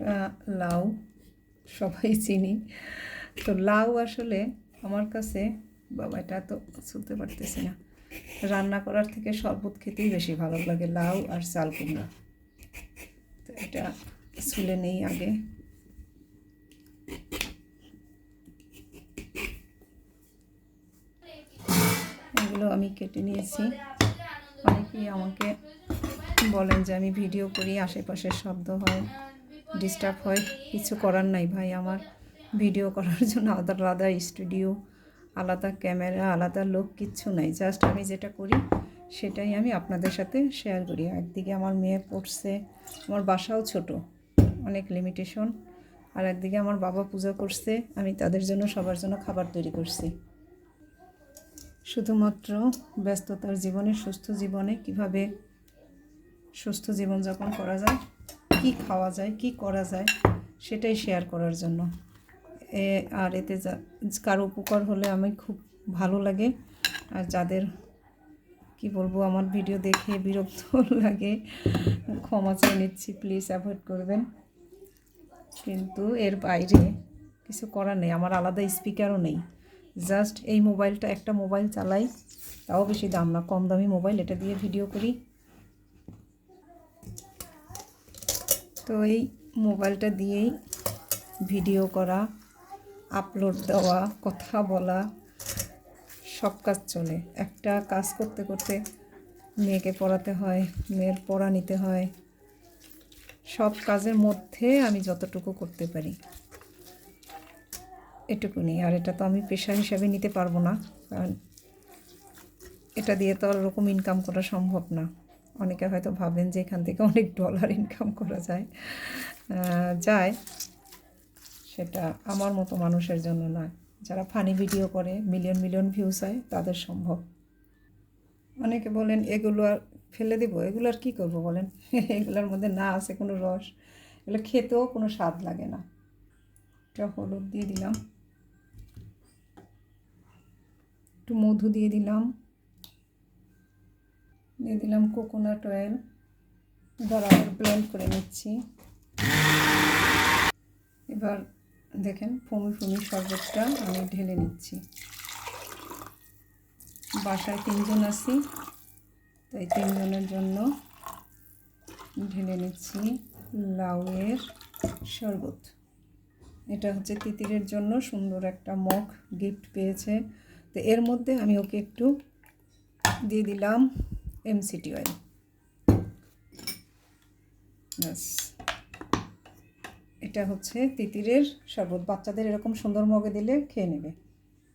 এটা লাউ, সবাই চিনি। তো লাউ আসলে আমার কাছে, বাবা এটা তো ছুলতে পারতেছি না, রান্না করার থেকে শরবত খেতেই বেশি ভালো লাগে, লাউ আর চাল কুমড়া। তো এটা ছুলে নেই আগে। এগুলো আমি কেটে নিয়েছি। অনেকেই আমাকে বলেন যে আমি ভিডিও করি, আশেপাশের শব্দ হয়, ডিস্টার্ব হয়। কিছু করার নাই ভাই, আমার ভিডিও করার জন্য আলাদা স্টুডিও, আলাদা ক্যামেরা, আলাদা লোক কিচ্ছু নাই। জাস্ট আমি যেটা করি সেটাই আমি আপনাদের সাথে শেয়ার করি। একদিকে আমার মেয়ে পড়ছে, আমার বাসাও ছোট, অনেক লিমিটেশন, আর একদিকে আমার বাবা পূজা করছে, আমি তাদের জন্য সবার জন্য খাবার তৈরি করছি। শুধুমাত্র ব্যস্ততার জীবনে, সুস্থ জীবনে কিভাবে সুস্থ জীবনযাপন করা যায়, কি খাওয়া যায়, কি করা যায়, সেটাই শেয়ার করার জন্য। আর এতে কারো উপকার হলে আমি খুব ভালো লাগে। আর যাদের কি বলবো আমার ভিডিও দেখে বিরক্ত লাগে, ক্ষমা চেয়ে নিচ্ছি, প্লিজ অ্যাভয়েড করবেন। কিন্তু এর বাইরে কিছু করার নেই, আমার আলাদা স্পিকারও নেই। জাস্ট এই মোবাইলটা, একটা মোবাইল চালাই, তাও বেশি দাম না, কম দামি মোবাইল, এটা দিয়ে ভিডিও করি। তো এই মোবাইলটা দিয়েই ভিডিও করা, আপলোড দেওয়া, কথা বলা, সব কাজ চলে। একটা কাজ করতে করতে মেয়েকে পড়াতে হয়, মেয়ের পড়া নিতে হয়, সব কাজের মধ্যে আমি যতটুকু করতে পারি এটুকুনি। আর এটা তো আমি পেশা হিসাবে নিতে পারবো না, কারণ এটা দিয়ে তো আর ওরকম ইনকাম করা সম্ভব না। অনেকে হয়তো ভাবেন যে এখান থেকে অনেক ডলার ইনকাম করা যায়, সেটা আমার মতো মানুষের জন্য না। যারা ফানি ভিডিও করে মিলিয়ন ভিউজ হয় তাদের সম্ভব। অনেকে বলেন এগুলো আর ফেলে দেবো, এগুলো আর কী করবো বলেন? এগুলোর মধ্যে না আছে কোনো রস, এগুলো খেতেও কোনো স্বাদ লাগে না। একটা হলুদ দিয়ে দিলাম, একটু মধু দিয়ে দিলাম কোকোনাট অয়েল, বরাবর ব্লেন্ড করে নিচ্ছি। এবার দেখেন ফুমি শরবতটা আমি ঢেলে নিচ্ছি। বাসায় 3 জন আছি, তাই 3 জনের জন্য ঢেলে নিচ্ছি লাউয়ের শরবত। এটা হচ্ছে তিতিরের জন্য সুন্দর একটা মগ গিফট পেয়েছে। তো এর মধ্যে আমি ওকে একটু দিয়ে দিলাম এমসিটি অয়েল। ব্যাস, এটা হচ্ছে তিতিরের শরবত। বাচ্চাদের এরকম সুন্দর মগে দিলে খেয়ে নেবে।